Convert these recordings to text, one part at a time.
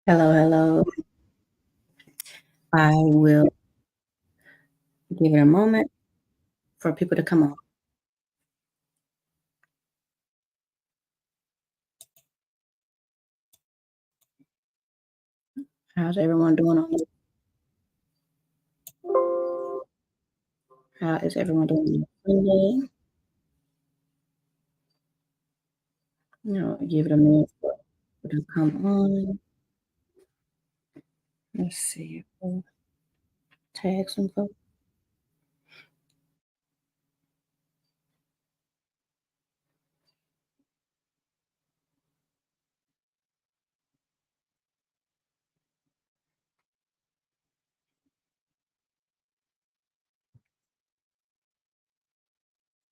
Hello, hello. I will give it a moment for people to come on. How's everyone doing on how is everyone doing on Sunday? Give it a minute for people to come on. Let's see. We'll tag some folks.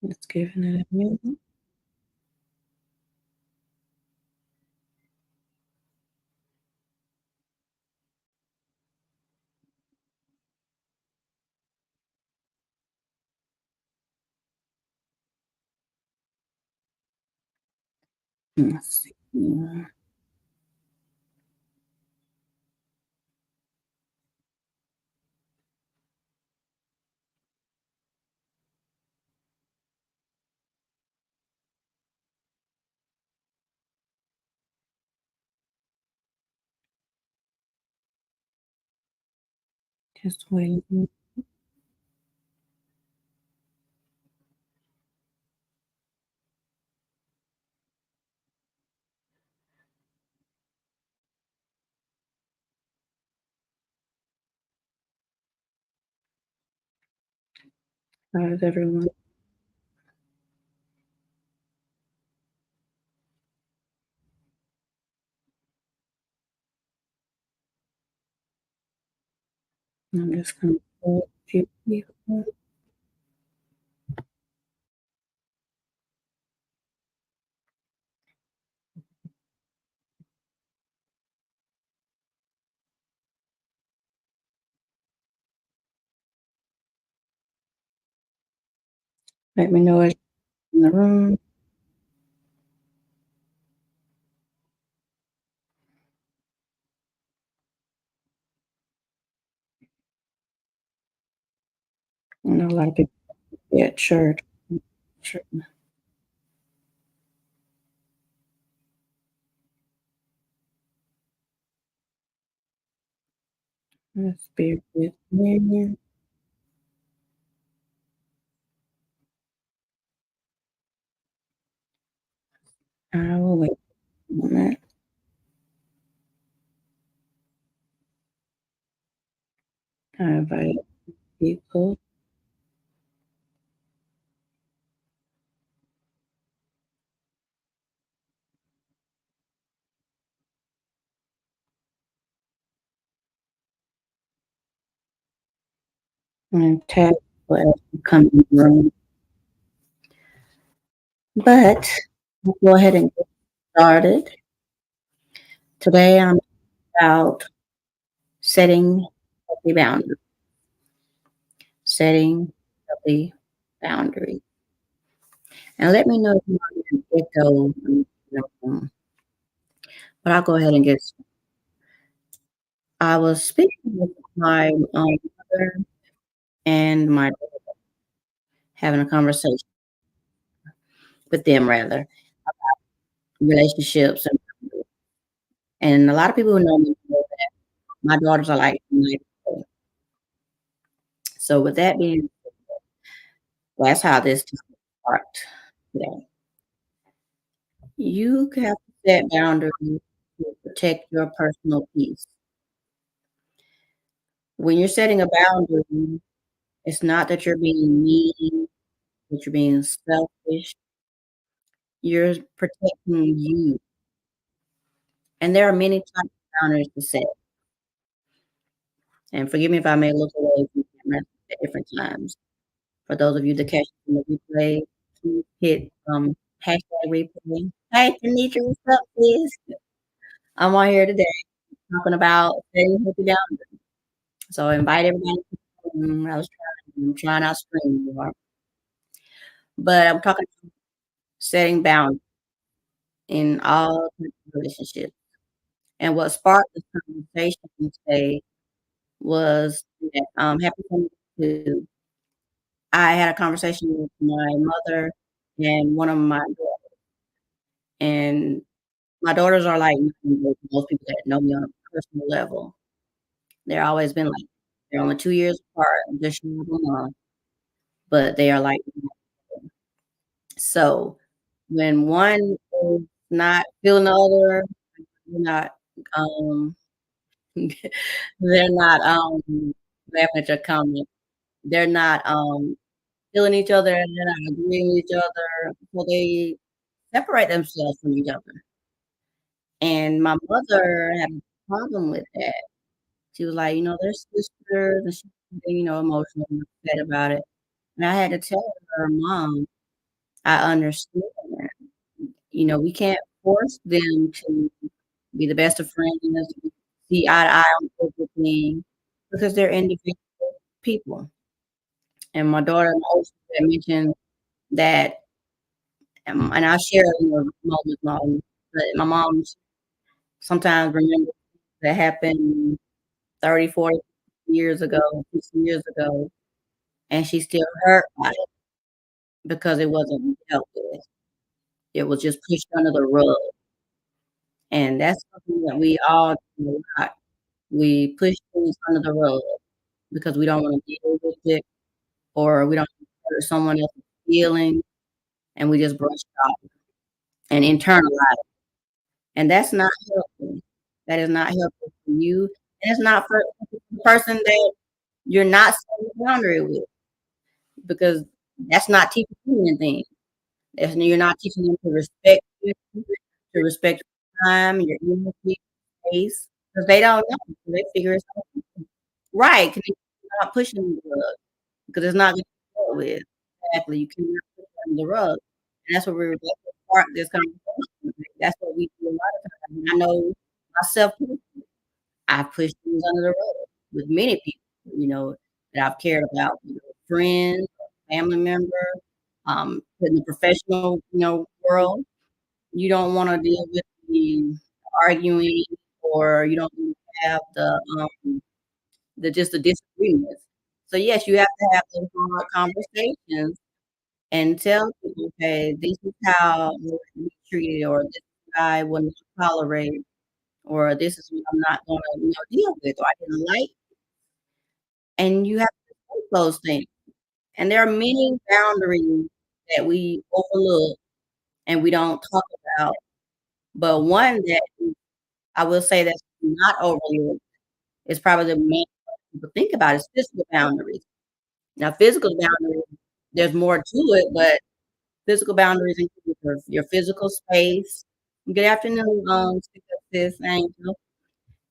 Let's give it a minute. Let's see. Just waiting. How is everyone? I'm just gonna pull a few people. Let me know if you're in the room. I know a lot of people at church. Sure. Let's be with me. I will wait a moment. I invite people and tag people as you come in the room. But we'll go ahead and get started. Today I'm about setting healthy boundaries, setting healthy boundaries. And let me know if you want me to get those in the room. But I'll go ahead and get started. I was speaking with my mother and my having a conversation with them rather, relationships and a lot of people who know me know that my daughters are like my so with that being that's how this sparked today. You have to set boundaries to protect your personal peace. When you're setting a boundary, it's not that you're being mean, that you're being selfish. You're protecting you. And there are many types of boundaries to set. And forgive me if I may look away from the camera at different times. For those of you that catch the replay, please hit hashtag replay. Hey, Tanisha, what's up, please? I'm on here today talking about setting healthy boundaries. So invite everybody. I'm trying out screen more, but I'm talking setting boundaries in all relationships. And what sparked this conversation today was that, happy 22. I had a conversation with my mother and one of my daughters, and my daughters are like most people that know me on a personal level. They're always been like they're only 2 years apart, just shy of a month, but they are like so when one is not feeling the other, they're not, um, they're not, laughing at your comment. They're not, feeling each other, and they're not agreeing with each other, so they separate themselves from each other. And my mother had a problem with that. She was like, "They're sisters," and she emotional and upset about it. And I had to tell her, "Mom, I understand. We can't force them to be the best of friends, see eye to eye on everything because they're individual people." And my daughter, my oldest, had mentioned that, and I share, moments, but my mom sometimes remembers that happened 30, 40 years ago, 50 years ago, and she's still hurt by it because it wasn't dealt with. It was just pushed under the rug, and that's something that we all do a lot. We push things under the rug because we don't wanna deal with it or we don't hurt someone else's feelings, and we just brush it off and internalize, and that's not healthy. That is not healthy for you, and it's not for the person that you're not setting a boundary with because that's not teaching them anything. You're not teaching them to respect you, to respect your time, your energy, space, because they don't know, so they figure it's right, 'cause you're not pushing the rug because it's not gonna be dealt with. Exactly, you cannot push it under the rug, and that's what we're that's what sparked this conversation. That's what we do a lot of times, and I know myself too. I push things under the rug with many people, that I've cared about, friends, family member, in the professional, world. You don't wanna deal with the arguing or you don't wanna have the disagreements. So, yes, you have to have those hard conversations and tell people, "Hey, this is how I want to be treated," or, "This is what I will not tolerate," or, "This is what I'm not gonna, deal with," or, "I didn't like," and you have to say those things. And there are many boundaries that we overlook and we don't talk about, but one that I will say that's not overlooked is probably the main one people think about is physical boundaries. Now, physical boundaries, there's more to it, but physical boundaries include your physical space. Good afternoon, sis Angel.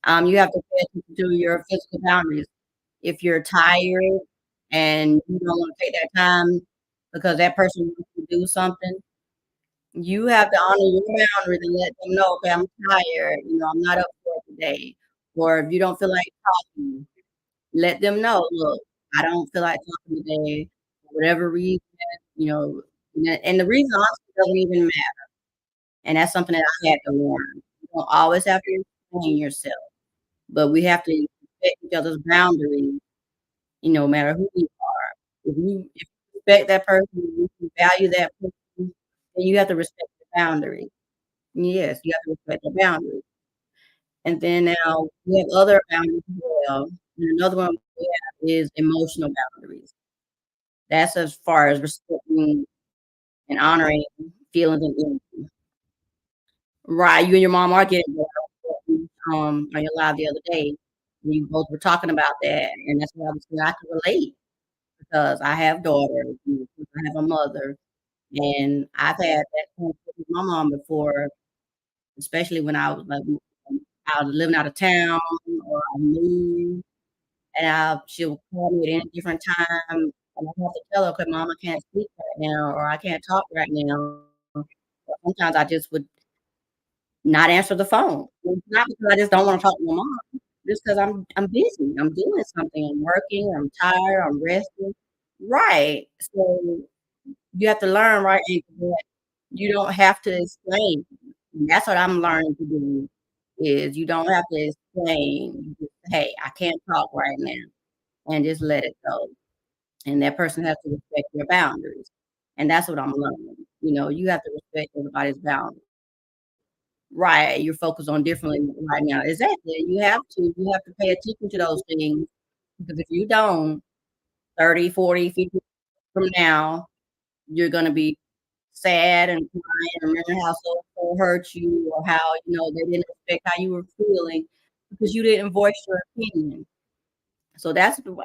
You have to pay attention to your physical boundaries. If you're tired and you don't wanna take that time because that person wants to do something, you have to honor your boundaries and let them know, "Okay, I'm tired, I'm not up for it today." Or if you don't feel like talking, let them know, "Look, I don't feel like talking today for whatever reason," you know, and the reason honestly doesn't even matter, and that's something that I had to learn. You don't always have to explain yourself, but we have to respect each other's boundaries, no matter who we are. If you respect that person, if you value that person, then you have to respect the boundaries. Yes, you have to respect the boundaries. And then now we have other boundaries as well. And another one we have is emotional boundaries. That's as far as respecting and honoring feelings and energy. Right, you and your mom are getting better, on your live the other day. You both were talking about that, and that's why I was saying I can relate because I have daughters, I have a mother, and I've had that conflict with my mom before, especially when I was, like, I was living out of town or I moved, and she'll call me at any different time, and I have to tell her, "Okay, mom, I can't speak right now," or "I can't talk right now." Or sometimes I just would not answer the phone. It's not because I just don't wanna talk to my mom, just 'cause I'm busy, I'm doing something, I'm working, I'm tired, I'm resting. Right, so you have to learn, right, Anchor, that you don't have to explain. And that's what I'm learning to do, is you don't have to explain. You just, "Hey, I can't talk right now," and just let it go. And that person has to respect your boundaries. And that's what I'm learning. You have to respect everybody's boundaries. Right, you're focused on differently right now. Exactly, you have to pay attention to those things because if you don't, 30, 40, 50 from now, you're gonna be sad and crying and remembering how so hurt you or how, they didn't respect how you were feeling because you didn't voice your opinion. So that's why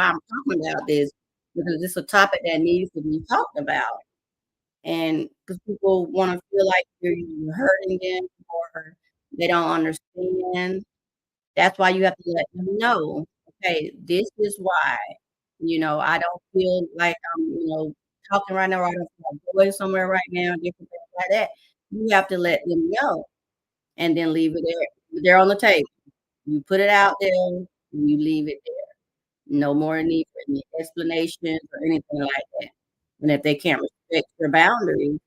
I'm talking about this because it's a topic that needs to be talked about. And because people wanna feel like you're hurting them or they don't understand. That's why you have to let them know, "Okay, this is why, I don't feel like I'm, talking right now, or I don't feel like going somewhere right now," different things like that. You have to let them know and then leave it there on the table. You put it out there, and you leave it there. No more need for any explanations or anything like that. And if they can't respect your boundaries,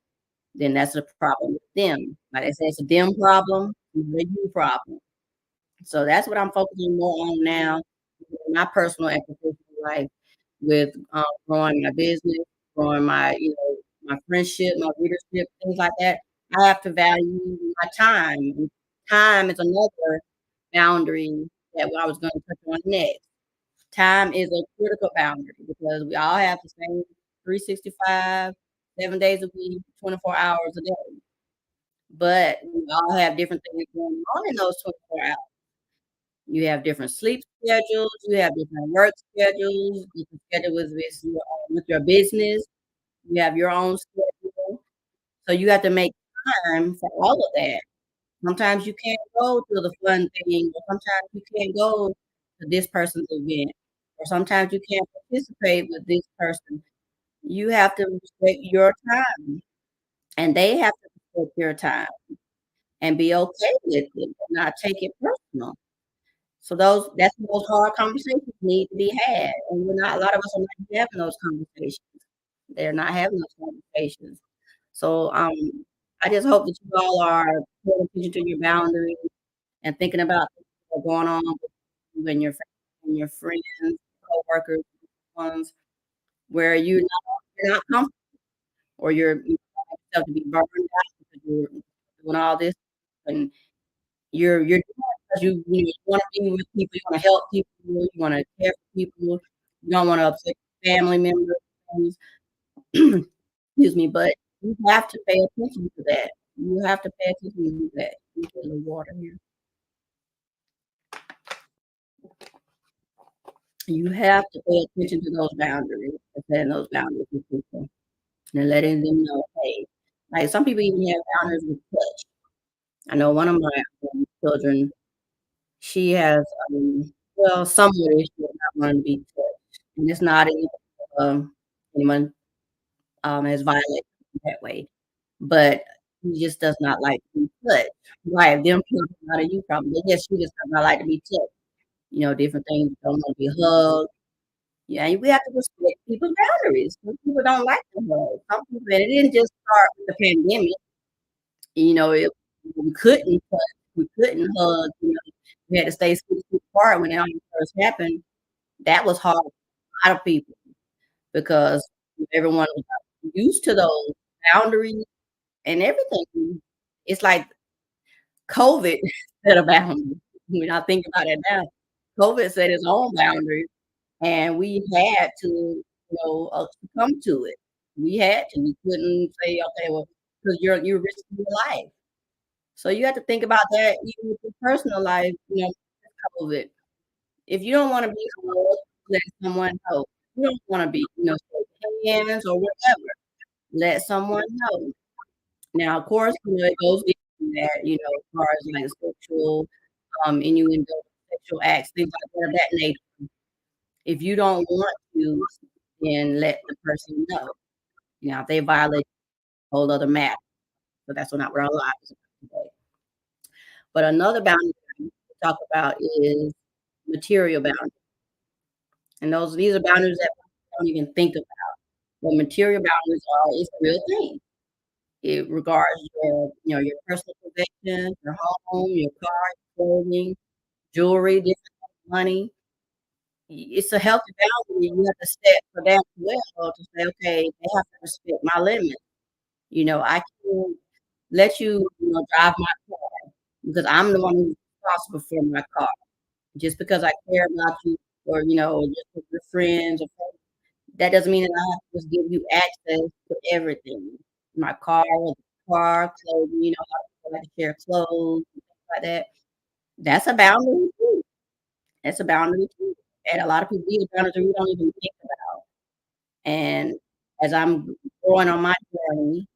then that's a problem with them. Like I said, it's a them problem, not a you problem. So that's what I'm focusing more on now in my personal and professional life with, growing my business, growing my friendship, my leadership, things like that. I have to value my time. And time is another boundary that I was gonna touch on next. Time is a critical boundary because we all have the same 365, 7 days a week, 24 hours a day, but we all have different things going on in those 24 hours. You have different sleep schedules, you have different work schedules, different schedule with your business, you have your own schedule, so you have to make time for all of that. Sometimes you can't go to the fun thing, or sometimes you can't go to this person's event, or sometimes you can't participate with this person. You have to respect your time, and they have to respect your time and be okay with it, and not take it personal. So those hard conversations need to be had, and we're not a lot of us are not having those conversations. They're not having those conversations. So, I just hope that you all are paying attention to your boundaries and thinking about things that are going on with you and your family and your friends, coworkers, ones where you're not comfortable or you find yourself to be burned out because you're doing all this and you're doing it because you wanna be with people, you wanna help people, you wanna care for people, you don't wanna upset family members, friends, excuse me, but you have to pay attention to that. You have to pay attention to that. Let me get a little water here. You have to pay attention to those boundaries and setting those boundaries with people and letting them know, "Hey," like, some people even have boundaries with touch. I know one of my, children, she has, somewhat issue with not wanting to be touched, and it's not anyone, has violated that way, but she just does not like to be touched. Right, them probably not a you problem, but yes, she just does not like to be touched. Different things, don't wanna be hugged. Yeah, we have to respect people's boundaries. Some people don't like to hug. Some people and it didn't just start with the pandemic, it we couldn't touch, we couldn't hug, we had to stay 6 feet apart when it all first happened. That was hard for a lot of people because everyone was not used to those boundaries and everything. It's like COVID set a boundary. When I think about it now, COVID set its own boundaries, and we had to, succumb to it. We had to. We couldn't say, "Okay, well," 'cause you're risking your life. So you have to think about that even with your personal life, with COVID. If you don't wanna be hugged, let someone know. If you don't wanna be, shake hands or whatever, let someone know. Now, of course, it goes deeper than that, as far as, like, sexual, innuendo, sexual acts, things like that of that nature. If you don't want to, then let the person know. Now, if they violate a whole other matter, but that's not what our lives is about today. But another boundary to talk about is material boundaries, and these are boundaries that people don't even think about. What material boundaries are is a real thing. It regards your personal possessions, your home, your car, clothing, jewelry, different money. It's a healthy boundary you have to set for them as well to say, "Okay, they have to respect my limits." I can't let you drive my car because I'm the one who's responsible for my car. Just because I care about you or just with your friends or that doesn't mean that I have to just give you access to everything. My car, clothing, I like to share clothes and things like that. That's a boundary too. That's a boundary too. And a lot of people these boundaries we don't even think about. And as I'm growing on my journey,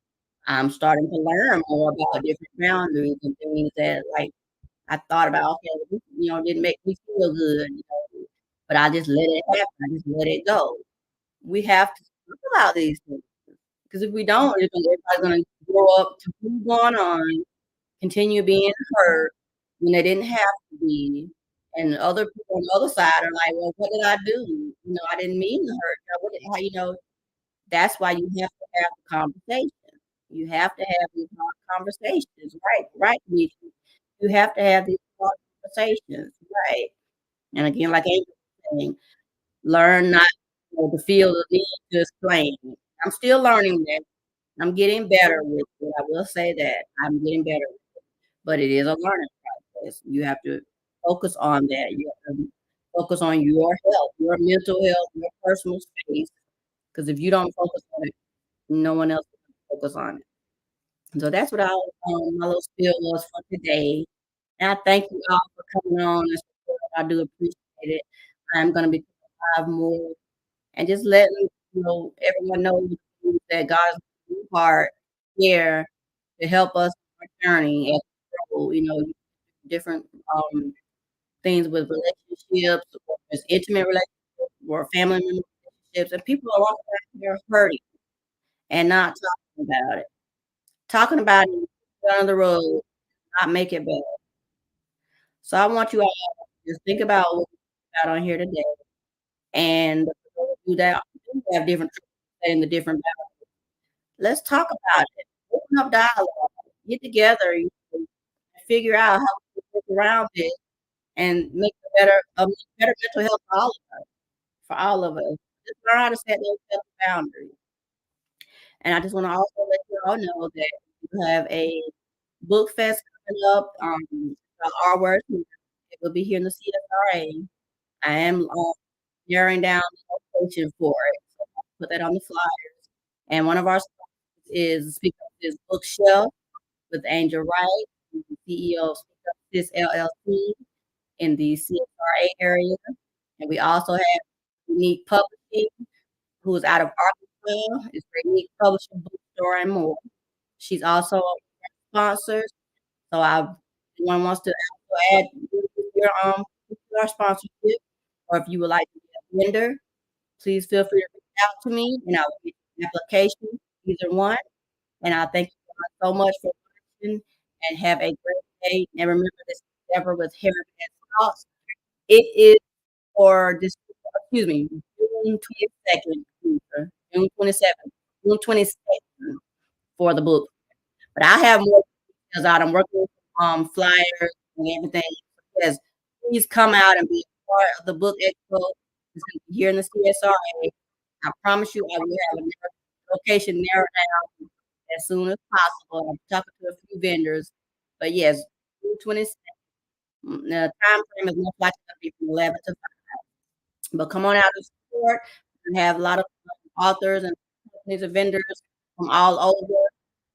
I'm starting to learn more about different boundaries and things that like I thought about, okay, well, this didn't make me feel good, but I just let it happen. I just let it go. We have to talk about these things because if we don't, everybody's gonna grow up to keep going on, continue being hurt when they didn't have to be, and other people on the other side are like, "Well, what did I do? I didn't mean to hurt you. What did how you know?" That's why you have to have the conversation. You have to have these hard conversations, right, Demetri. You have to have these hard conversations, right. And again, like Angel was saying, learn not to feel the need to explain. I'm still learning that. I'm getting better with it. I will say that. I'm getting better, but it is a learning process. You have to focus on that. You have to focus on your health, your mental health, your personal space. Because if you don't focus on it, no one else will focus on it. So that's what my little spiel was for today. And I thank you all for coming on and support. I do appreciate it. I'm gonna be live more and just letting everyone know that God's heart here to help us on our journey as we grow, different things with relationships, or just intimate relationships, or family member relationships, and people are walking around here hurting and not talking about it. Talking about it down the road, not make it better. So I want you all to just think about what we talked about on here today, and do that do have different in the different let's talk about it. Open up dialogue. Get together, and figure out how we can work around it and make better mental health for all of us. Just learn how to set those healthy boundaries. And I just wanna also let you all know that we have a book fest coming up, Our Words Matter. It will be here in the CSRA. I am, narrowing down the location for it, so I'll put that on the flyers. And one of our sponsors is Speak Up Sis Bookshelf with Angel Wright, who's the CEO of Speak Up Sis LLC in the CSRA area. And we also have Unique Publishing, who is out of Arkansas. It's for Unique Publishing Bookstore and more. She's also a sponsor, so anyone wants to also add your to our sponsorship, or if you would like to be a vendor, please feel free to reach out to me, and I will get you an application, either one. And I thank you guys so much for watching, and have a great day. And remember, this is Deborah with Heritage Talks. It is for this, excuse me, June 22nd, June 27th, June 22nd for the book. But I have more details out. I'm working with flyers and everything. Yes, please come out and be a part of the book expo. It's gonna be here in the CSRA. I promise you, I will have a location narrowed down as soon as possible. I'm talking to a few vendors, but yes, June 22nd. The time frame is most likely gonna be from 11 to 5. But come on out and support. We have a lot of authors and companies and vendors from all over.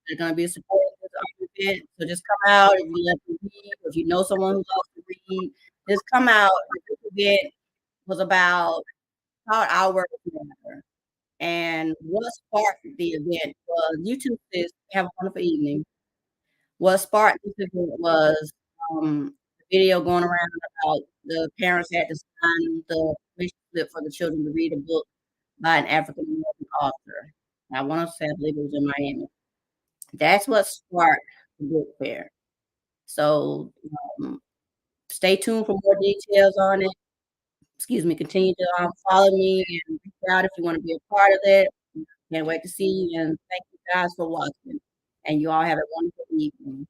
They're gonna be supporting this event. So just come out if you love to read, if you know someone who loves to read, just come out. This event was about called Our Words Matter. And what sparked the event was YouTube says, "Have a wonderful evening." What sparked this event was a video going around about the parents had to sign the permission slip for the children to read a book by an African American author. I wanna say I believe it was in Miami. That's what sparked the book fair. So, um, stay tuned for more details on it. Excuse me, continue to, follow me and reach out if you wanna be a part of it. Can't wait to see you, and thank you guys for watching. and you all have a wonderful evening.